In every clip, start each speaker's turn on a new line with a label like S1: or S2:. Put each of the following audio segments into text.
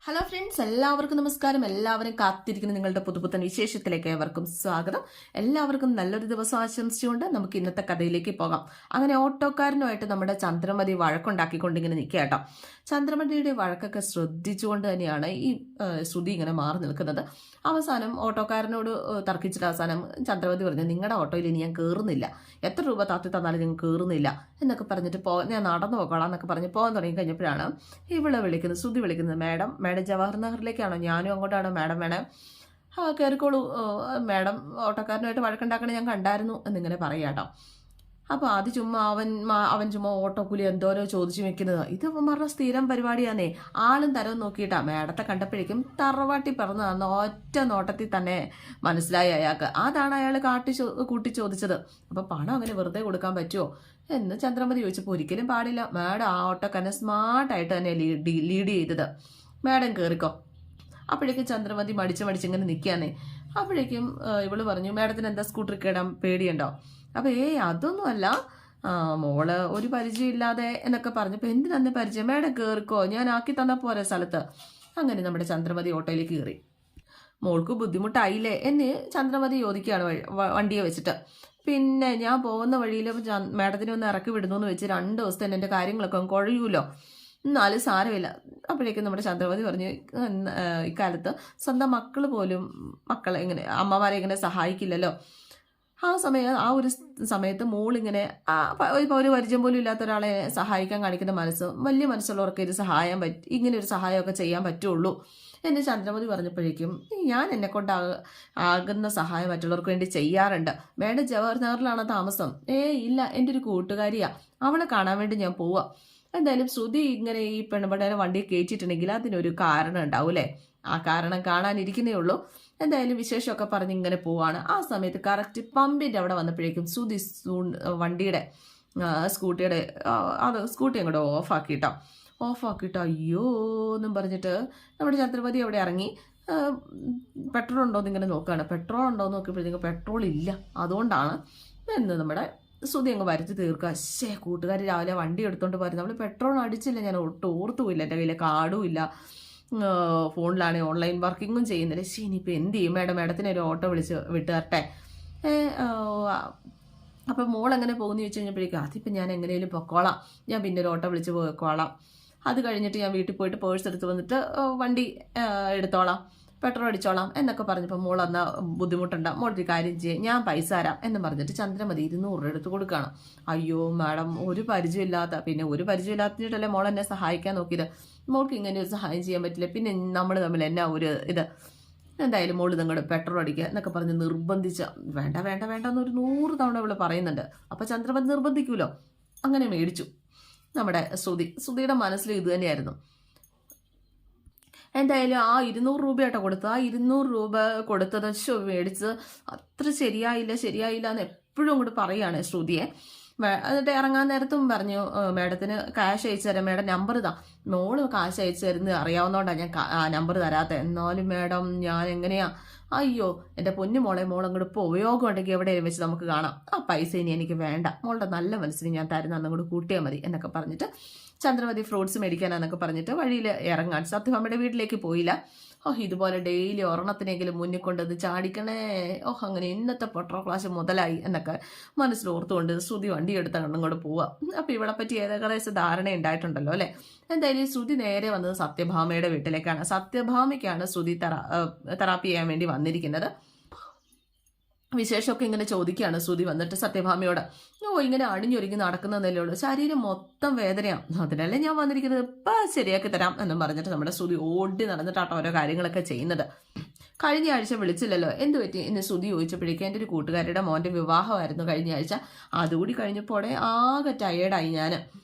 S1: Hello friends, എല്ലാവർക്കും നമസ്കാരം. എല്ലാവരും കാത്തിരിക്കുന്ന നിങ്ങളുടെ പുതുപുത്തൻ വിശേഷത്തിലേക്ക് ഏവർക്കും സ്വാഗതം. എല്ലാവർക്കും നല്ലൊരു ദിവസം ആശംസിച്ചുകൊണ്ട് നമുക്ക് ഇന്നത്തെ കഥയിലേക്ക് പോകാം. അങ്ങനെ ഓട്ടോക്കാരനുമായിട്ട് നമ്മുടെ ചന്ദ്രമതി വഴക്കുണ്ടാക്കിക്കൊണ്ടിങ്ങനെ നിൽക്കുക കേട്ടോ. ചന്ദ്രമതിയുടെ വഴക്കൊക്കെ ശ്രദ്ധിച്ചുകൊണ്ട് തന്നെയാണ് ഈ ശ്രുതി ഇങ്ങനെ മാറി നിൽക്കുന്നത്. അവസാനം ഓട്ടോക്കാരനോട് തർക്കിച്ചിട്ട് അവസാനം ചന്ദ്രമതി പറഞ്ഞു, നിങ്ങളുടെ ഓട്ടോയിൽ ഇനി ഞാൻ കയറുന്നില്ല, എത്ര രൂപ താത്തി തന്നാലും ഞാൻ കയറുന്നില്ല എന്നൊക്കെ പറഞ്ഞിട്ട് ഞാൻ നടന്നു പോകോളാം എന്നൊക്കെ പറഞ്ഞ് പോകാൻ തുടങ്ങി കഴിഞ്ഞപ്പോഴാണ് ഇവിടെ വിളിക്കുന്നത്, ശ്രുതി വിളിക്കുന്നത്. മാഡം ജവഹർ നഗറിലേക്കാണോ? ഞാനും അങ്ങോട്ടാണോ മാഡം? വേണം കയറിക്കോളൂ മാഡം, ഓട്ടോക്കാരനുമായിട്ട് വഴക്കുണ്ടാക്കണേ ഞാൻ കണ്ടായിരുന്നു എന്നിങ്ങനെ പറയാട്ടോ. അപ്പോൾ അത് ചുമ്മാ അവൻ ചുമ്മാ ഓട്ടോക്കൂലി എന്തോരോ ചോദിച്ചു വെക്കുന്നത്. ഇത് അവന്മാരുടെ സ്ഥിരം പരിപാടിയാന്നേ. ആളും തരവും നോക്കിയിട്ടാ. മേഡത്തെ കണ്ടപ്പോഴേക്കും തറവാട്ടി പറഞ്ഞതാന്ന് ഒറ്റ നോട്ടത്തിൽ തന്നെ മനസ്സിലായി അയാൾക്ക്. അതാണ് അയാൾ കൂട്ടി ചോദിച്ചത്. അപ്പോൾ പണം അങ്ങനെ വെറുതെ കൊടുക്കാൻ പറ്റുമോ എന്ന് ചന്ദ്രമതി ചോദിച്ചപ്പോൾ ഒരിക്കലും പാടില്ല മാഡം, ആ ഓട്ടോക്കാരനെ സ്മാർട്ടായിട്ട് തന്നെ ലീഡ് ചെയ്തത്. മാഡം കയറിക്കോ. അപ്പോഴേക്കും ചന്ദ്രമതി മടിച്ചിങ്ങനെ നിൽക്കാന്നേ. അപ്പോഴേക്കും ഇവള് പറഞ്ഞു, മാഡത്തിന് എന്താ സ്കൂട്ടർ കേടാൻ പേടിയുണ്ടോ? അപ്പോൾ അതൊന്നുമല്ല, മോള് ഒരു പരിചയമില്ലാതെ എന്നൊക്കെ പറഞ്ഞപ്പോൾ എന്തിനന്ന് പരിചയം? മാഡം കയറിക്കോ, ഞാൻ ആക്കി തന്നാൽ പോരെ സ്ഥലത്ത്. അങ്ങനെ നമ്മുടെ ചന്ദ്രമതി ഓട്ടോയിലേക്ക് കയറി. മോൾക്ക് ബുദ്ധിമുട്ടായില്ലേ എന്ന് ചന്ദ്രമതി ചോദിക്കുകയാണ് വണ്ടിയെ വെച്ചിട്ട്. പിന്നെ ഞാൻ പോകുന്ന വഴിയിൽ മാഡത്തിനെ ഒന്ന് ഇറക്കി വിടുന്നു എന്ന് വെച്ച് 2 ദിവസത്തെ എൻ്റെ കാര്യങ്ങളൊക്കെ കുഴയൂലോ, എന്നാലും സാരമില്ല. അപ്പോഴേക്കും നമ്മുടെ ചന്ദ്രമതി പറഞ്ഞു, ഇക്കാലത്ത് സ്വന്തം മക്കൾ പോലും മക്കളെ ഇങ്ങനെ അമ്മമാരെ ഇങ്ങനെ സഹായിക്കില്ലല്ലോ. ആ ഒരു സമയത്ത് മോളിങ്ങനെ ഒരു പരിചയം പോലും ഇല്ലാത്ത ഒരാളെ സഹായിക്കാൻ കാണിക്കുന്ന മനസ്സ് വലിയ മനസ്സുള്ളവർക്ക് ഇത് ഇങ്ങനെ ഒരു സഹായമൊക്കെ ചെയ്യാൻ പറ്റുള്ളൂ എന്ന് ചന്ദ്രമതി പറഞ്ഞപ്പോഴേക്കും, ഞാൻ എന്നെ കൊണ്ട് ആകുന്ന സഹായം മറ്റുള്ളവർക്ക് വേണ്ടി ചെയ്യാറുണ്ട്. മേഡം ജവഹർ നഗറിലാണ് താമസം? ഇല്ല, എൻ്റെ ഒരു കൂട്ടുകാരിയാ, അവളെ കാണാൻ വേണ്ടി ഞാൻ പോവാ. എന്തായാലും ശ്രുതി ഇങ്ങനെ ഈ പെൺപടനെ വണ്ടി കയറ്റിയിട്ടുണ്ടെങ്കിൽ അതിനൊരു കാരണം ഉണ്ടാവൂലേ. ആ കാരണം കാണാനിരിക്കുന്നേ ഉള്ളൂ. എന്തായാലും വിശേഷമൊക്കെ പറഞ്ഞ് ഇങ്ങനെ പോവാണ്. ആ സമയത്ത് കറക്റ്റ് പമ്പിൻ്റെ അവിടെ വന്നപ്പോഴേക്കും ശ്രുതി വണ്ടിയുടെ സ്കൂട്ടി അങ്ങോട്ട് ഓഫാക്കിട്ടോ അയ്യോ എന്നും പറഞ്ഞിട്ട് നമ്മുടെ ചന്ദ്രമതി അവിടെ ഇറങ്ങി പെട്രോൾ ഉണ്ടോയെന്ന് ഇങ്ങനെ നോക്കുകയാണ്. പെട്രോൾ ഉണ്ടോയെന്ന് നോക്കിയപ്പോഴത്തേക്കും പെട്രോൾ ഇല്ല. അതുകൊണ്ടാണ് എന്ന് നമ്മുടെ ശ്രുതി അങ്ങ് വരുത്തി തീർക്കുക. കൂട്ടുകാർ രാവിലെ വണ്ടി എടുത്തോണ്ട് പോരും, നമ്മൾ പെട്രോൾ അടിച്ചില്ല, ഞാൻ ഒട്ടും ഓർത്തുമില്ല, എൻ്റെ കയ്യിൽ കാർഡും ഇല്ല, ഫോണിലാണെങ്കിൽ ഓൺലൈൻ വർക്കിങ്ങും ചെയ്യുന്നില്ല. ഇനിയിപ്പോൾ എന്ത് ചെയ്യും? മാഡത്തിന് ഒരു ഓട്ടോ വിളിച്ച് വിട്ട് തരട്ടെ. അപ്പം മോൾ എങ്ങനെ പോകുന്നു ചോദിച്ചു കഴിഞ്ഞപ്പോഴേക്കും, അതിപ്പോൾ ഞാൻ എങ്ങനെയും പൊക്കോളാം, ഞാൻ പിന്നെ ഒരു ഓട്ടോ വിളിച്ച് പോയിക്കോളാം, അത് കഴിഞ്ഞിട്ട് ഞാൻ വീട്ടിൽ പോയിട്ട് പേഴ്സ് എടുത്ത് വന്നിട്ട് വണ്ടി എടുത്തോളാം, പെട്രോൾ അടിച്ചോളാം എന്നൊക്കെ പറഞ്ഞപ്പോൾ മോൾ എന്നാൽ ബുദ്ധിമുട്ടുണ്ട്, മോളൊരു കാര്യം ചെയ്യേ, ഞാൻ പൈസ തരാം എന്ന് പറഞ്ഞിട്ട് ചന്ദ്രമതി 200 രൂപ എടുത്ത് കൊടുക്കുകയാണ്. അയ്യോ മാഡം, ഒരു പരിചയമില്ലാത്തിട്ടല്ലേ മോൾ എന്നെ സഹായിക്കാൻ നോക്കിയത്, മോൾക്ക് ഇങ്ങനെ ഒരു സഹായം ചെയ്യാൻ പറ്റില്ല, പിന്നെ നമ്മൾ തമ്മിൽ എന്നാ ഒരു ഇത്, എന്തായാലും മോള് നിങ്ങളുടെ പെട്രോൾ അടിക്കുക എന്നൊക്കെ പറഞ്ഞ് നിർബന്ധിച്ച. വേണ്ട എന്നൊരു 100 തവണ ഇവിടെ പറയുന്നുണ്ട്. അപ്പം ചന്ദ്രമതി നിർബന്ധിക്കൂലോ, അങ്ങനെ മേടിച്ചു. നമ്മുടെ ശ്രുതിയുടെ മനസ്സിൽ ഇത് തന്നെയായിരുന്നു. എന്തായാലും ആ 200 രൂപയാട്ടോ കൊടുത്തത്. ആ 200 രൂപ കൊടുത്തത് മേടിച്ച് അത്ര ശരിയായില്ല എന്ന് എപ്പോഴും അങ്ങോട്ട് പറയുകയാണ് ശ്രുതിയെ. എന്നിട്ട് ഇറങ്ങാൻ നേരത്തും പറഞ്ഞു, മാഡത്തിന് ക്യാഷ് അയച്ചു തരാം, മാഡം നമ്പർ ഇതാ. മോള് കാശ് അയച്ചു തരുന്നത് അറിയാവുന്നതുകൊണ്ടാണ് ഞാൻ ആ നമ്പർ തരാത്തത്. എന്നാലും മാഡം ഞാൻ എങ്ങനെയാ? അയ്യോ എൻ്റെ പൊന്നു മോളെ, മോളങ്ങോട്ട് ഇപ്പോൾ ഉപയോഗം ഉണ്ടെങ്കിൽ എവിടെയും വെച്ച് നമുക്ക് കാണാം, ആ പൈസ ഇനി എനിക്ക് വേണ്ട, മോളുടെ നല്ല മനസ്സിന് ഞാൻ തരുന്ന അന്നങ്ങോട്ട് കൂട്ടിയാൽ മതി എന്നൊക്കെ പറഞ്ഞിട്ട് ചന്ദ്രമതി ഫ്രൂട്ട്സ് മേടിക്കാനാന്നൊക്കെ പറഞ്ഞിട്ട് വഴിയിൽ ഇറങ്ങാൻ സത്യഭാമയുടെ വീട്ടിലേക്ക് പോയില്ല. ഇതുപോലെ ഡെയിലി ഒരെണ്ണത്തിനെങ്കിലും മുന്നിൽ കൊണ്ടത് ചാടിക്കണേ, അങ്ങനെ ഇന്നത്തെ പെട്രോൾ ക്ലാസ് മുതലായി എന്നൊക്കെ മനസ്സിലോർത്തുകൊണ്ട് ശ്രുതി വണ്ടി എടുത്ത അങ്ങോട്ട് പോവുക. അപ്പോൾ ഇവിടെ പറ്റി ഏകദേശം ധാരണ ഉണ്ടായിട്ടുണ്ടല്ലോ അല്ലേ. എന്തായാലും ശ്രുതി നേരെ വന്നത് സത്യഭാമയുടെ വീട്ടിലേക്കാണ്. സത്യഭാമയ്ക്കാണ് ശ്രുതി തെറാപ്പി ചെയ്യാൻ വേണ്ടി വന്നിരിക്കുന്നത്. വിശേഷമൊക്കെ ഇങ്ങനെ ചോദിക്കുകയാണ് ശ്രുതി വന്നിട്ട് സത്യഭാമയോട്. ഇങ്ങനെ അണിഞ്ഞൊരുങ്ങി നടക്കുന്നതല്ലേ ഉള്ളൂ, ശരീരം മൊത്തം വേദനയാണ്, അതിനല്ലേ ഞാൻ വന്നിരിക്കുന്നത്, ഇപ്പം ശരിയാക്കി തരാം എന്നും പറഞ്ഞിട്ട് നമ്മുടെ ശ്രുതി ഓടി നടന്നിട്ടാട്ടോ ഓരോ കാര്യങ്ങളൊക്കെ ചെയ്യുന്നത്. കഴിഞ്ഞ ആഴ്ച വിളിച്ചില്ലല്ലോ, എന്ത് പറ്റി എന്ന് ശ്രുതി ചോദിച്ചപ്പോഴേക്കും എൻ്റെ ഒരു കൂട്ടുകാരുടെ മോൻ്റെ വിവാഹമായിരുന്നു കഴിഞ്ഞ ആഴ്ച, അതുകൂടി കഴിഞ്ഞപ്പോഴേ ആകെ ടയേർഡായി ഞാൻ.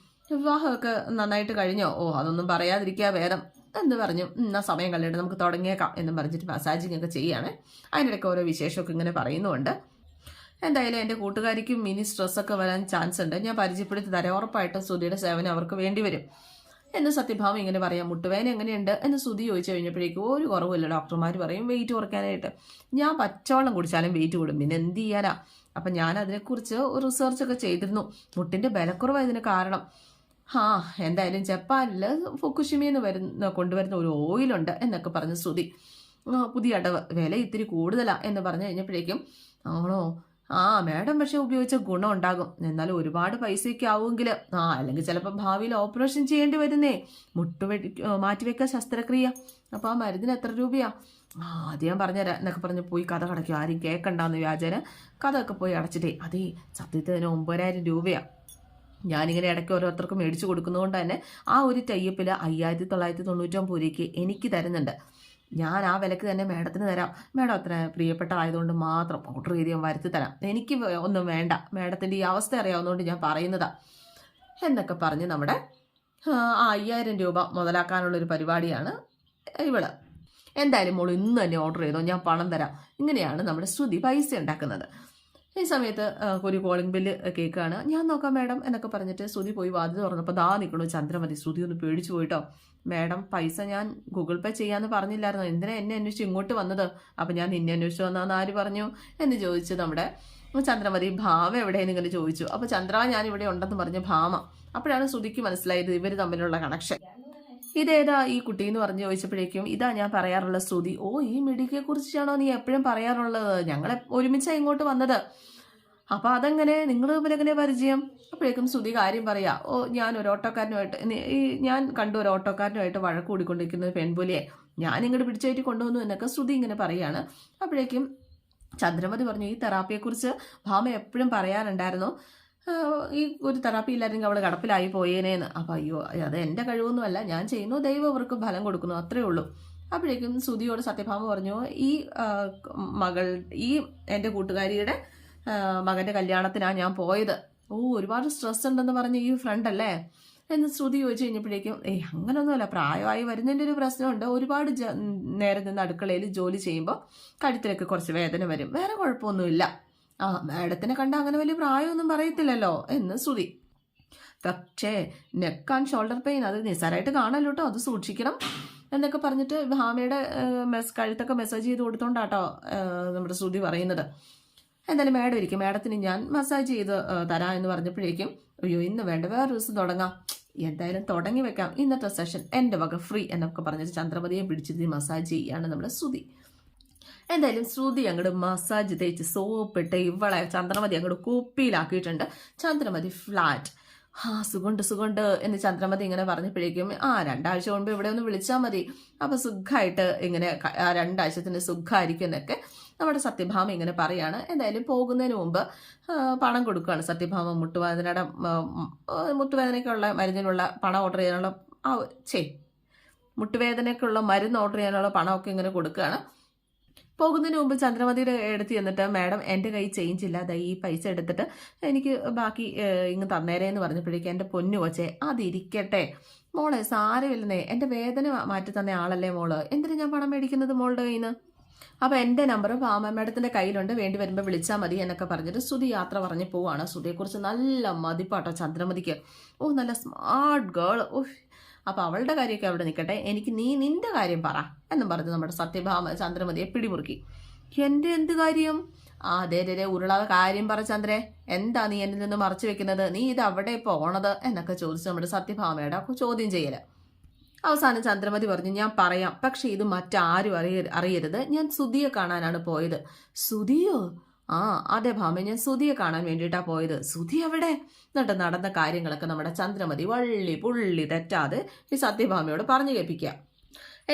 S1: വിവാഹമൊക്കെ നന്നായിട്ട് കഴിഞ്ഞോ? അതൊന്നും പറയാതിരിക്കുക വേദം എന്ന് പറഞ്ഞു. എന്നാ സമയം കളയട്ടെ, നമുക്ക് തുടങ്ങിയേക്കാം എന്നും പറഞ്ഞിട്ട് മസാജിങ് ഒക്കെ ചെയ്യാണ്. അതിനിടയ്ക്ക് ഓരോ വിശേഷമൊക്കെ ഇങ്ങനെ പറയുന്നുണ്ട്. എന്തായാലും എൻ്റെ കൂട്ടുകാരിക്കും മിനി സ്ട്രെസ്സൊക്കെ വരാൻ ചാൻസ് ഉണ്ട്, ഞാൻ പരിചയപ്പെടുത്തി തരാം, ഉറപ്പായിട്ടും ശ്രുതിയുടെ സേവനം അവർക്ക് വേണ്ടി വരും എന്ന് സത്യഭാമ ഇങ്ങനെ പറയാം. മുട്ടുവേന എങ്ങനെയുണ്ട് എന്ന് ശ്രുതി ചോദിച്ചു കഴിഞ്ഞപ്പോഴേക്കും ഒരു കുറവില്ല, ഡോക്ടർമാർ പറയും വെയിറ്റ് കുറയ്ക്കാനായിട്ട്. ഞാൻ പച്ചവെള്ളം കുടിച്ചാലും വെയിറ്റ് കൂടും, പിന്നെ എന്ത് ചെയ്യാനാ? അപ്പം ഞാൻ അതിനെക്കുറിച്ച് ഒരു റിസർച്ചൊക്കെ ചെയ്തിരുന്നു. മുട്ടിൻ്റെ ബലക്കുറവ് ഇതിന് കാരണം. ആ എന്തായാലും ജപ്പാനിൽ ഫുക്കുഷിമയിൽ കൊണ്ടുവരുന്ന ഒരു ഓയിലുണ്ട് എന്നൊക്കെ പറഞ്ഞ് ശ്രുതി. പുതിയ അടവ്, വില ഇത്തിരി കൂടുതലാ എന്ന് പറഞ്ഞു കഴിഞ്ഞപ്പോഴേക്കും, ആണോ, ആ മാഡം പക്ഷെ ഉപയോഗിച്ച ഗുണം ഉണ്ടാകും, എന്നാലും ഒരുപാട് പൈസയൊക്കെ ആവുമെങ്കിൽ അല്ലെങ്കിൽ ചിലപ്പോൾ ഭാവിയിൽ ഓപ്പറേഷൻ ചെയ്യേണ്ടി വരുന്നേ, മാറ്റിവെക്കാൻ ശസ്ത്രക്രിയ. അപ്പോൾ ആ മരുന്നിന് എത്ര രൂപയാ? അത് ഞാൻ പറഞ്ഞുതരാം എന്നൊക്കെ പറഞ്ഞ് പോയി കഥ കടയ്ക്കും. ആരും കേൾക്കണ്ടെന്ന് വ്യാജന കഥയൊക്കെ പോയി അടച്ചിട്ടേ, അതേ സത്യത്തിന് 9,000 രൂപയാണ് ഞാനിങ്ങനെ ഇടയ്ക്ക് ഓരോരുത്തർക്ക് മേടിച്ചു കൊടുക്കുന്നതുകൊണ്ട് തന്നെ ആ ഒരു ടൈപ്പിൽ 5,999 രൂപയ്ക്ക് എനിക്ക് തരുന്നുണ്ട്. ഞാൻ ആ വിലക്ക് തന്നെ മാഡത്തിന് തരാം, മാഡം അത്ര പ്രിയപ്പെട്ടതായതുകൊണ്ട് മാത്രം ഓർഡർ ചെയ്ത് ഞാൻ വരുത്തി തരാം, എനിക്ക് ഒന്നും വേണ്ട, മാഡത്തിൻ്റെ ഈ അവസ്ഥ അറിയാവുന്നതുകൊണ്ട് ഞാൻ പറയുന്നതാ എന്നൊക്കെ പറഞ്ഞ് നമ്മുടെ 5,000 രൂപ മുതലാക്കാനുള്ളൊരു പരിപാടിയാണ് ഇവള്. എന്തായാലും മോൾ ഇന്ന് തന്നെ ഓർഡർ ചെയ്തോ, ഞാൻ പണം തരാം. ഇങ്ങനെയാണ് നമ്മുടെ ശ്രുതി പൈസ ഉണ്ടാക്കുന്നത്. ഈ സമയത്ത് ഒരു കോളിംഗ് ബില്ല് കേൾക്കുകയാണ്. ഞാൻ നോക്കാം മാഡം എന്നൊക്കെ പറഞ്ഞിട്ട് ശ്രുതി പോയി വാതിൽ തുറന്നപ്പോൾ ദാ നിൽക്കണു ചന്ദ്രമതി. ശ്രുതി ഒന്ന് പേടിച്ചു പോയിട്ടോ. മാഡം പൈസ ഞാൻ ഗൂഗിൾ പേ ചെയ്യാമെന്ന് പറഞ്ഞില്ലായിരുന്നു, എന്തിനാ എന്നെ അന്വേഷിച്ച് ഇങ്ങോട്ട് വന്നത്? അപ്പം ഞാൻ നിന്നെ അന്വേഷിച്ച് വന്നതെന്ന് ആര് പറഞ്ഞു എന്ന് ചോദിച്ചു നമ്മുടെ ചന്ദ്രമതി. ഭാമ എവിടെയെന്ന് ഇങ്ങനെ ചോദിച്ചു. അപ്പോൾ ചന്ദ്ര ഞാൻ ഇവിടെ ഉണ്ടെന്ന് പറഞ്ഞ ഭാമ. അപ്പോഴാണ് ശ്രുതിക്ക് മനസ്സിലായത് ഇവർ തമ്മിലുള്ള കണക്ഷൻ. ഇതേതാ ഈ കുട്ടി എന്ന് പറഞ്ഞു ചോദിച്ചപ്പോഴേക്കും, ഇതാ ഞാൻ പറയാറുള്ള ശ്രുതി. ഓ, ഈ മിടിക്കെ കുറിച്ചാണോ നീ എപ്പോഴും പറയാറുള്ളത്? ഞങ്ങളെ ഒരുമിച്ചാണ് ഇങ്ങോട്ട് വന്നത്. അപ്പോൾ അതെങ്ങനെ നിങ്ങൾ തമ്മിലെങ്ങനെ പരിചയം? അപ്പോഴേക്കും ശ്രുതി കാര്യം പറയാ. ഓ, ഞാൻ ഒരു ഓട്ടോക്കാരനുമായിട്ട് ഞാൻ കണ്ടു ഒരു ഓട്ടോക്കാരനുമായിട്ട് വഴക്ക് കൂടിക്കൊണ്ടിരിക്കുന്ന പെൺപുലിയെ ഞാൻ ഇങ്ങോട്ട് പിടിച്ചേറ്റി കൊണ്ടുവന്നു എന്നൊക്കെ ശ്രുതി ഇങ്ങനെ പറയാണ്. അപ്പോഴേക്കും ചന്ദ്രമതി പറഞ്ഞു, ഈ തെറാപ്പിയെക്കുറിച്ച് ഭാമ എപ്പോഴും പറയാറുണ്ടായിരുന്നു, ഈ ഒരു തെറാപ്പി ഇല്ലായിരുന്നെങ്കിൽ അവൾ കടപ്പിലായി പോയേനേന്ന്. അപ്പോൾ അയ്യോ, അത് എൻ്റെ കഴിവൊന്നുമല്ല, ഞാൻ ചെയ്യുന്നു, ദൈവം അവർക്ക് ഫലം കൊടുക്കുന്നു, അത്രേ ഉള്ളൂ. അപ്പോഴേക്കും ശ്രുതിയോട് സത്യഭാമ പറഞ്ഞു, ഈ എൻ്റെ കൂട്ടുകാരിയുടെ മകൻ്റെ കല്യാണത്തിനാണ് ഞാൻ പോയത്. ഓ, ഒരുപാട് സ്ട്രെസ് ഉണ്ടെന്ന് പറഞ്ഞ് ഈ ഫ്രണ്ട് അല്ലേ എന്ന് ശ്രുതി ചോദിച്ചു കഴിഞ്ഞപ്പോഴേക്കും, അങ്ങനൊന്നുമല്ല, പ്രായമായി വരുന്നതിൻ്റെ ഒരു പ്രശ്നമുണ്ട്, ഒരുപാട് നേരം നിന്ന് അടുക്കളയിൽ ജോലി ചെയ്യുമ്പോൾ കഴുത്തിലൊക്കെ കുറച്ച് വേദന വരും, വേറെ കുഴപ്പമൊന്നുമില്ല. മാഡത്തിനെ കണ്ട അങ്ങനെ വലിയ പ്രായമൊന്നും പറയത്തില്ലല്ലോ എന്ന് ശ്രുതി. പക്ഷേ നെക്ക് ആൻഡ് ഷോൾഡർ പെയിൻ അത് നിസ്സാരമായിട്ട് കാണല്ലോ കേട്ടോ, അത് സൂക്ഷിക്കണം എന്നൊക്കെ പറഞ്ഞിട്ട് ഭാമയുടെ കഴുത്തൊക്കെ മെസ്സേജ് ചെയ്ത് കൊടുത്തോണ്ടാട്ടോ നമ്മുടെ ശ്രുതി പറയുന്നത്. എന്തായാലും മാഡം ഇരിക്കും, മാഡത്തിന് ഞാൻ മസാജ് ചെയ്ത് തരാം എന്ന് പറഞ്ഞപ്പോഴേക്കും, അയ്യോ ഇന്ന് വേണ്ട, വേറെ ദിവസം തുടങ്ങാം, എന്തായാലും തുടങ്ങി വെക്കാം, ഇന്നത്തെ സെഷൻ എൻ്റെ വക ഫ്രീ എന്നൊക്കെ പറഞ്ഞിട്ട് ചന്ദ്രമതിയെ പിടിച്ചിട്ട് മസാജ് ചെയ്യാണ് നമ്മുടെ ശ്രുതി. എന്തായാലും ശ്രുതി അങ്ങോട്ട് മസാജ് തേച്ച് സോപ്പിട്ട് ഇവളെ ചന്ദ്രമതി അങ്ങോട്ട് കുപ്പിയിലാക്കിയിട്ടുണ്ട്. ചന്ദ്രമതി ഫ്ലാറ്റ്. സുഖമുണ്ട് എന്ന് ചന്ദ്രമതി ഇങ്ങനെ പറഞ്ഞപ്പോഴേക്കും, 2 ആഴ്ച മുൻപ് ഇവിടെ ഒന്ന് വിളിച്ചാൽ മതി, അപ്പോൾ സുഖമായിട്ട് ഇങ്ങനെ 2 ആഴ്ചത്തിന് സുഖമായിരിക്കും എന്നൊക്കെ നമ്മുടെ സത്യഭാമ ഇങ്ങനെ പറയാണ്. എന്തായാലും പോകുന്നതിന് മുമ്പ് പണം കൊടുക്കുകയാണ് സത്യഭാമ. മുട്ടുവേദനയ്ക്കുള്ള മരുന്നിനുള്ള പണം ഓർഡർ ചെയ്യാനുള്ള മുട്ടുവേദനയ്ക്കുള്ള മരുന്ന് ഓർഡർ ചെയ്യാനുള്ള പണമൊക്കെ ഇങ്ങനെ കൊടുക്കുകയാണ്. പോകുന്നതിന് മുമ്പ് ചന്ദ്രമതിയുടെ എടുത്ത് ചെന്നിട്ട്, മാഡം എൻ്റെ കയ്യിൽ ചേഞ്ച് ഇല്ല, അതാ ഈ പൈസ എടുത്തിട്ട് എനിക്ക് ബാക്കി ഇങ്ങ് തന്നേരേ എന്ന് പറഞ്ഞപ്പോഴേക്കും, എൻ്റെ പൊന്നു കൊച്ചേ അതിരിക്കട്ടെ മോളെ, സാരമില്ലെന്നേ, എൻ്റെ വേദന മാറ്റി തന്ന ആളല്ലേ മോള്, എന്തിനാ ഞാൻ പണം മേടിക്കുന്നത് മോളുടെ കയ്യിൽ നിന്ന്? അപ്പോൾ എൻ്റെ നമ്പർ മാഡത്തിൻ്റെ കയ്യിലുണ്ട്, വേണ്ടി വരുമ്പോൾ വിളിച്ചാൽ മതി എന്നൊക്കെ പറഞ്ഞിട്ട് ശ്രുതി യാത്ര പറഞ്ഞ് പോവാണ്. ശ്രുതിയെക്കുറിച്ച് നല്ല മതിപ്പാട്ടോ ചന്ദ്രമതിക്ക്. ഓ, നല്ല സ്മാർട്ട് ഗേൾ. അപ്പോൾ അവളുടെ കാര്യമൊക്കെ അവിടെ നിൽക്കട്ടെ, എനിക്ക് നിന്റെ കാര്യം പറ എന്നും പറഞ്ഞ് നമ്മുടെ സത്യഭാമ ചന്ദ്രമതിയെ പിടിമുറുക്കി. എൻ്റെ എന്ത് കാര്യം? അതെ ഉരുളാതെ കാര്യം പറ ചന്ദ്രേ, എന്താ നീ എന്നിൽ നിന്ന് മറച്ചു വെക്കുന്നത്? നീ ഇത് അവിടെ പോണത് എന്നൊക്കെ ചോദിച്ച് നമ്മുടെ സത്യഭാമയുടെ ചോദ്യം ചെയ്യല്. അവസാനം ചന്ദ്രമതി പറഞ്ഞു, ഞാൻ പറയാം, പക്ഷെ ഇത് മറ്റാരും അറിയരുത്, ഞാൻ സുധിയെ കാണാനാണ് പോയത്. സുധിയോ? അതെ ഭാമ, ഞാൻ സുധിയെ കാണാൻ വേണ്ടിയിട്ടാണ് പോയത്. സുധി എവിടെ? എന്നിട്ട് നടന്ന കാര്യങ്ങളൊക്കെ നമ്മുടെ ചന്ദ്രമതി വള്ളി പുള്ളി തെറ്റാതെ ഈ സത്യഭാമയോട് പറഞ്ഞു കേൾപ്പിക്കുക.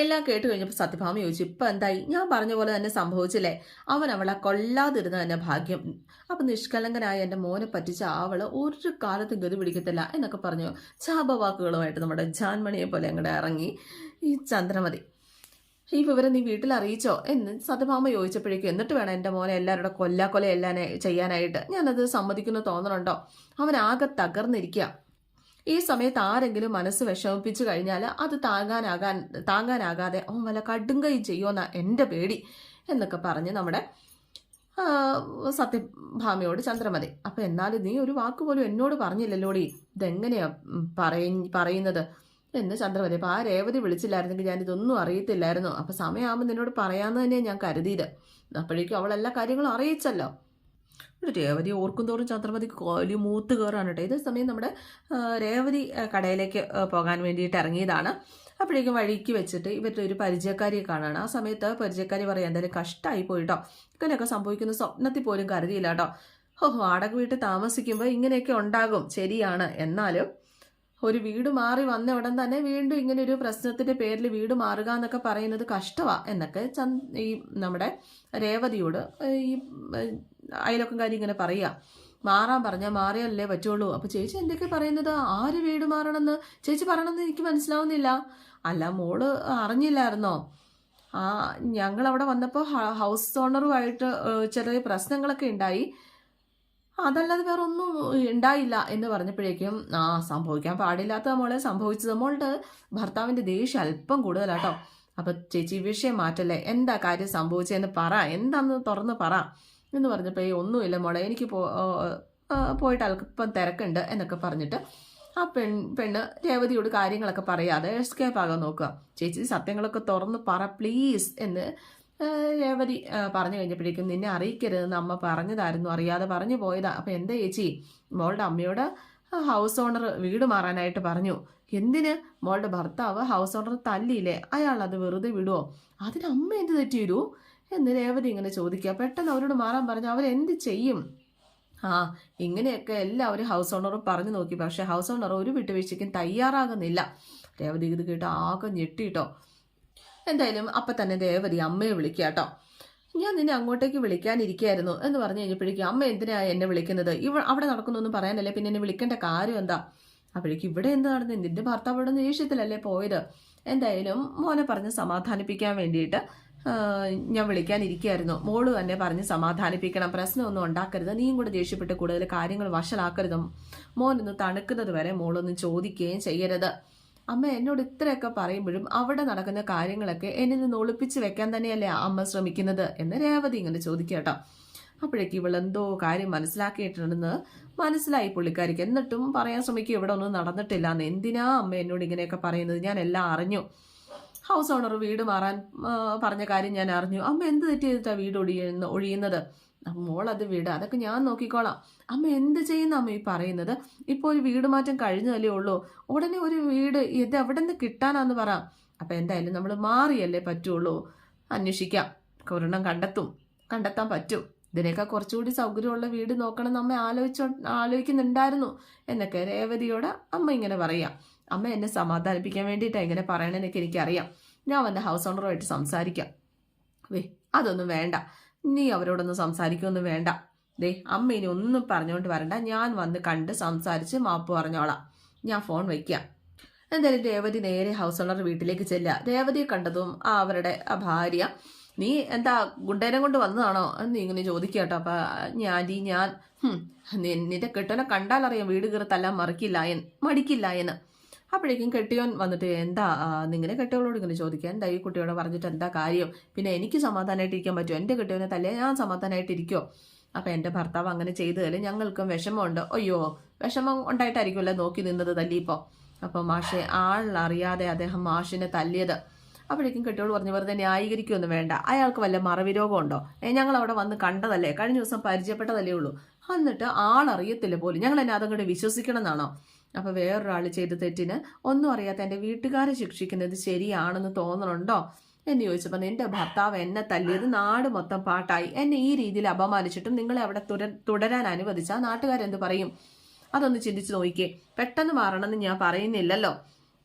S1: എല്ലാം കേട്ട് കഴിഞ്ഞപ്പോൾ സത്യഭാമ ചോദിച്ചു, ഇപ്പം എന്തായി? ഞാൻ പറഞ്ഞ പോലെ തന്നെ സംഭവിച്ചില്ലേ? അവൻ അവളെ കൊല്ലാതിരുന്ന തന്നെ ഭാഗ്യം. അപ്പം നിഷ്കളങ്കനായ എൻ്റെ മോനെ പറ്റിച്ച അവള് ഒരു കാലത്തും ഗതി പിടിക്കത്തില്ല എന്നൊക്കെ പറഞ്ഞു ശാപവാക്കുകളുമായിട്ട് നമ്മുടെ ജാൻമണിയെ പോലെ അങ്ങോട്ട് ഇറങ്ങി ഈ ചന്ദ്രമതി. ഈ വിവരം നീ വീട്ടിൽ അറിയിച്ചോ എന്ന് സത്യഭാമ ചോദിച്ചപ്പോഴേക്കും, എന്നിട്ട് വേണം എൻ്റെ മോനെ എല്ലാവരുടെ കൊല്ലാക്കൊല എല്ലാം ചെയ്യാനായിട്ട്? ഞാനത് സമ്മതിക്കുന്നു തോന്നണുണ്ടോ? അവൻ ആകെ തകർന്നിരിക്കുക. ഈ സമയത്ത് ആരെങ്കിലും മനസ്സ് വിഷമിപ്പിച്ചു കഴിഞ്ഞാൽ അത് താങ്ങാനാകാതെ അവൻ വല്ല കടുങ്കൈ ചെയ്യുമെന്നാ എൻ്റെ പേടി എന്നൊക്കെ പറഞ്ഞ് നമ്മുടെ സത്യഭാമയോട് ചന്ദ്രമതി. അപ്പം എന്നാലും നീ ഒരു വാക്ക് പോലും എന്നോട് പറഞ്ഞില്ലല്ലോടി, ഇതെങ്ങനെയാ പറയുന്നത് എന്ന് ചന്ദ്രമതി. അപ്പം ആ രേവതി വിളിച്ചില്ലായിരുന്നെങ്കിൽ ഞാനിതൊന്നും അറിയത്തില്ലായിരുന്നു. അപ്പം സമയമാകുമ്പോൾ നിന്നോട് പറയാമെന്ന് തന്നെ ഞാൻ കരുതിയത്. അപ്പോഴേക്കും അവൾ എല്ലാ കാര്യങ്ങളും അറിയിച്ചല്ലോ. രേവതി ഓർക്കും തോറും ചന്ദ്രമതി വലിയ മൂത്ത് കയറാണ് കേട്ടോ. ഇതേ സമയം നമ്മുടെ രേവതി കടയിലേക്ക് പോകാൻ വേണ്ടിയിട്ട് ഇറങ്ങിയതാണ്. അപ്പോഴേക്കും വഴിക്ക് വെച്ചിട്ട് ഇവരുടെ ഒരു പരിചയക്കാരിയെ കാണാണ്. ആ സമയത്ത് പരിചയക്കാരി പറയാം, എന്തായാലും കഷ്ടമായി പോയിട്ടോ, ഇങ്ങനെയൊക്കെ സംഭവിക്കുന്ന സ്വപ്നത്തിൽ പോലും കരുതിയില്ല കേട്ടോ. വാടക വീട്ടിൽ താമസിക്കുമ്പോൾ ഇങ്ങനെയൊക്കെ ഉണ്ടാകും, ശരിയാണ്. എന്നാലും ഒരു വീട് മാറി വന്ന ഉടൻ തന്നെ വീണ്ടും ഇങ്ങനെ ഒരു പ്രശ്നത്തിന്റെ പേരിൽ വീട് മാറുക എന്നൊക്കെ പറയുന്നത് കഷ്ടമാ എന്നൊക്കെ ഈ നമ്മുടെ രേവതിയോട് ഈ അയലൊക്കെക്കാരി ഇങ്ങനെ പറയുക. മാറാൻ പറഞ്ഞാൽ മാറിയല്ലേ പറ്റുള്ളൂ. അപ്പൊ ചേച്ചി എന്തൊക്കെ പറയുന്നത്? ആര് വീട് മാറണമെന്ന് ചേച്ചി പറയണമെന്ന് എനിക്ക് മനസ്സിലാവുന്നില്ല. അല്ല, മോള് അറിഞ്ഞില്ലായിരുന്നോ? ഞങ്ങൾ അവിടെ വന്നപ്പോൾ ഹൗസ് ഓണറുമായിട്ട് ചെറിയ പ്രശ്നങ്ങളൊക്കെ ഉണ്ടായി, അതല്ലാതെ വേറെ ഒന്നും ഉണ്ടായില്ല എന്ന് പറഞ്ഞപ്പോഴേക്കും സംഭവിക്കാൻ പാടില്ലാത്ത മോളെ സംഭവിച്ചത്. മോളുടെ ഭർത്താവിന്റെ ദേഷ്യം അല്പം കൂടുതലാട്ടോ. അപ്പൊ ചേച്ചി വിഷയം മാറ്റല്ലേ, എന്താ കാര്യം സംഭവിച്ചതെന്ന് പറ, എന്താന്ന് തുറന്ന് പറ എന്ന് പറഞ്ഞപ്പോ ഒന്നുമില്ല മോളെ, എനിക്ക് പോയിട്ട് അല്പം തിരക്കുണ്ട് എന്നൊക്കെ പറഞ്ഞിട്ട് ആ പെണ്ണ് രേവതിയോട് കാര്യങ്ങളൊക്കെ പറയാതെ എസ്കേപ്പ് ആകാൻ നോക്കുക. ചേച്ചി സത്യങ്ങളൊക്കെ തുറന്ന് പറ പ്ലീസ് എന്ന് രേവതി പറഞ്ഞു കഴിഞ്ഞപ്പോഴേക്കും, നിന്നെ അറിയിക്കരുതെന്ന് അമ്മ പറഞ്ഞതായിരുന്നു, അറിയാതെ പറഞ്ഞു പോയതാ. അപ്പൊ എന്താ ചേച്ചി? മോളുടെ അമ്മയോട് ഹൗസ് ഓണർ വീട് മാറാനായിട്ട് പറഞ്ഞു. എന്തിന്? മോളുടെ ഭർത്താവ് ഹൗസ് ഓണർ തല്ലിയില്ലേ, അയാൾ അത് വെറുതെ വിടുവോ? അതിന് അമ്മ എന്ത് തെറ്റിയിരു എന്ന് രേവതി ഇങ്ങനെ ചോദിക്കുക. പെട്ടെന്ന് അവരോട് മാറാൻ പറഞ്ഞു അവരെന്ത് ചെയ്യും? ഇങ്ങനെയൊക്കെ എല്ലാവരും ഹൗസ് ഓണറും പറഞ്ഞു നോക്കി, പക്ഷെ ഹൗസ് ഓണർ ഒരു വിട്ടുവീഴ്ചയ്ക്കും തയ്യാറാകുന്നില്ല. രേവതി ഇത് കേട്ടോ ആകെ ഞെട്ടിട്ടോ. എന്തായാലും അപ്പം തന്നെ രേവതി അമ്മയെ വിളിക്കുക കേട്ടോ. ഞാൻ നിന്നെ അങ്ങോട്ടേക്ക് വിളിക്കാനിരിക്കുകയായിരുന്നു എന്ന് പറഞ്ഞു കഴിഞ്ഞപ്പോഴേക്കും, അമ്മ എന്തിനാ എന്നെ വിളിക്കുന്നത്? അവിടെ നടക്കുന്നൊന്നും പറയാനല്ലേ, പിന്നെ എന്നെ വിളിക്കേണ്ട കാര്യം എന്താ? അപ്പോഴേക്കും ഇവിടെ എന്ത് നടന്നു? നിന്റെ ഭർത്താവ് ഇവിടെ ദേഷ്യത്തിലല്ലേ പോയത്? എന്തായാലും മോനെ പറഞ്ഞ് സമാധാനിപ്പിക്കാൻ വേണ്ടിയിട്ട് ഞാൻ വിളിക്കാനിരിക്കുകയായിരുന്നു. മോള് തന്നെ പറഞ്ഞ് സമാധാനിപ്പിക്കണം, പ്രശ്നമൊന്നും ഉണ്ടാക്കരുത്, നീയും കൂടെ ദേഷ്യപ്പെട്ട് കൂടുതൽ കാര്യങ്ങൾ വഷളാക്കരുത്, മോനൊന്ന് തണുക്കുന്നത് വരെ മോളൊന്നും ചോദിക്കുകയും ചെയ്യരുത്. അമ്മ എന്നോട് ഇത്രയൊക്കെ പറയുമ്പോഴും അവിടെ നടക്കുന്ന കാര്യങ്ങളൊക്കെ എന്നിൽ നിന്ന് ഒളിപ്പിച്ച് വെക്കാൻ തന്നെയല്ലേ അമ്മ ശ്രമിക്കുന്നത് എന്ന് രേവതി ഇങ്ങനെ ചോദിക്കുക കേട്ടോ. അപ്പോഴേക്കും ഇവളെന്തോ കാര്യം മനസ്സിലാക്കിയിട്ടുണ്ടെന്ന് മനസ്സിലായി പുള്ളിക്കാരിക്ക്. എന്നിട്ടും പറയാൻ ശ്രമിക്കും ഇവിടെ ഒന്നും നടന്നിട്ടില്ല എന്ന്. എന്തിനാ അമ്മ എന്നോട് ഇങ്ങനെയൊക്കെ പറയുന്നത്? ഞാൻ എല്ലാം അറിഞ്ഞു. ഹൗസ് ഓണർ വീട് മാറാൻ പറഞ്ഞ കാര്യം ഞാൻ അറിഞ്ഞു. അമ്മ എന്ത് തെറ്റ് ചെയ്തിട്ടാണ് വീട് ഒഴിയുന്നത്? മോൾ അത് വീട്, അതൊക്കെ ഞാൻ നോക്കിക്കോളാം. അമ്മ എന്ത് ചെയ്യുന്ന അമ്മ ഈ പറയുന്നത്? ഇപ്പോൾ ഒരു വീട് മാറ്റം കഴിഞ്ഞതല്ലേ ഉള്ളൂ, ഉടനെ ഒരു വീട് ഇത് എവിടെ നിന്ന് കിട്ടാനാന്ന് പറ. അപ്പം എന്തായാലും നമ്മൾ മാറിയല്ലേ പറ്റുള്ളൂ. അന്വേഷിക്കാം, ഒരെണ്ണം കണ്ടെത്താൻ പറ്റും. ഇതിനേക്കാൾ കുറച്ചുകൂടി സൗകര്യമുള്ള വീട് നോക്കണം എന്ന് അമ്മ ആലോചിക്കുന്നുണ്ടായിരുന്നു എന്നൊക്കെ രേവതിയോട് അമ്മ ഇങ്ങനെ പറയാം. അമ്മ എന്നെ സമാധാനിപ്പിക്കാൻ വേണ്ടിയിട്ടാണ് ഇങ്ങനെ പറയണമെന്നൊക്കെ എനിക്കറിയാം. ഞാൻ വന്ന ഹൗസ് ഓണറുമായിട്ട് സംസാരിക്കാം. അതൊന്നും വേണ്ട, നീ അവരോടൊന്നും സംസാരിക്കൊന്നും വേണ്ട. അമ്മ ഇനി ഒന്നും പറഞ്ഞുകൊണ്ട് വരണ്ട, ഞാൻ വന്ന് കണ്ട് സംസാരിച്ച് മാപ്പ് പറഞ്ഞോളാം. ഞാൻ ഫോൺ വയ്ക്കാം. എന്തായാലും രേവതി നേരെ ഹൗസ് ഓണർ വീട്ടിലേക്ക് ചെല്ലുക. രേവതിയെ കണ്ടതും അവരുടെ ഭാര്യ, നീ എന്താ ഗുണ്ടേനെ കൊണ്ട് വന്നതാണോ എന്ന് ഇങ്ങനെ ചോദിക്കുക കേട്ടോ. അപ്പൊ ഞാൻ നിന്റെ കെട്ടോനെ കണ്ടാലറിയാം വീട് കീറത്തെല്ലാം മടിക്കില്ല എന്ന്. അപ്പോഴേക്കും കെട്ടിയോൻ വന്നിട്ട്, എന്താ നിങ്ങനെ കെട്ടിയോളോട് ഇങ്ങനെ ചോദിക്കുക, എന്താ ഈ കുട്ടിയോട് പറഞ്ഞിട്ട് എന്താ കാര്യം? പിന്നെ എനിക്ക് സമാധാനമായിട്ടിരിക്കാൻ പറ്റുമോ? എൻ്റെ കെട്ടിയോനെ തല്ലേ ഞാൻ സമാധാനമായിട്ടിരിക്കുമോ? അപ്പം എൻ്റെ ഭർത്താവ് അങ്ങനെ ചെയ്തതല്ലേ, ഞങ്ങൾക്കും വിഷമമുണ്ട്. അയ്യോ, വിഷമം ഉണ്ടായിട്ടായിരിക്കുമല്ലോ നോക്കി നിന്നത് തല്ലിയപ്പോൾ. അപ്പം മാഷെ ആളറിയാതെ അദ്ദേഹം മാഷിനെ തല്ലിയത്. അപ്പോഴേക്കും കെട്ടിയോട് പറഞ്ഞു, വെറുതെ ന്യായീകരിക്കുകയൊന്നും വേണ്ട, അയാൾക്ക് വല്ല മറവിരോഗമുണ്ടോ? ഞങ്ങൾ അവിടെ വന്ന് കണ്ടതല്ലേ, കഴിഞ്ഞ ദിവസം പരിചയപ്പെട്ടതല്ലേ ഉള്ളൂ, എന്നിട്ട് ആളറിയത്തില്ല പോലും, ഞങ്ങൾ എന്നെ അതങ്ങോട്ട് വിശ്വസിക്കണം എന്നാണോ? അപ്പോൾ വേറൊരാൾ ചെയ്ത തെറ്റിന് ഒന്നും അറിയാത്ത എൻ്റെ വീട്ടുകാരെ ശിക്ഷിക്കുന്നത് ശരിയാണെന്ന് തോന്നണുണ്ടോ എന്ന് ചോദിച്ചപ്പോൾ, നിന്റെ ഭർത്താവ് എന്നെ തല്ലിയത് നാട് മൊത്തം പാട്ടായി, എന്നെ ഈ രീതിയിൽ അപമാനിച്ചിട്ടും നിങ്ങളെ അവിടെ തുടരാൻ അനുവദിച്ചാൽ നാട്ടുകാരെന്ത് പറയും? അതൊന്ന് ചിന്തിച്ച് നോക്കിക്കേ. പെട്ടെന്ന് മാറണമെന്ന് ഞാൻ പറയുന്നില്ലല്ലോ,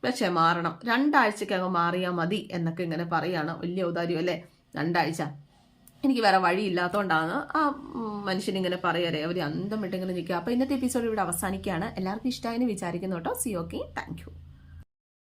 S1: പക്ഷെ മാറണം, 2 ആഴ്ചക്കകം മാറിയാൽ മതി എന്നൊക്കെ ഇങ്ങനെ പറയാണ്. വലിയ ഔദാര്യം അല്ലേ, 2 ആഴ്ച. എനിക്ക് വേറെ വഴിയില്ലാത്തതുകൊണ്ടാണ് ആ മനുഷ്യനിങ്ങനെ പറയാറേ. അവർ അന്തം വിട്ടിങ്ങനെ നിൽക്കുക. അപ്പോൾ ഇന്നത്തെ എപ്പിസോഡ് ഇവിടെ അവസാനിക്കുകയാണ്. എല്ലാവർക്കും ഇഷ്ടമായെന്ന് വിചാരിക്കുന്നു കേട്ടോ. C okay, thank you.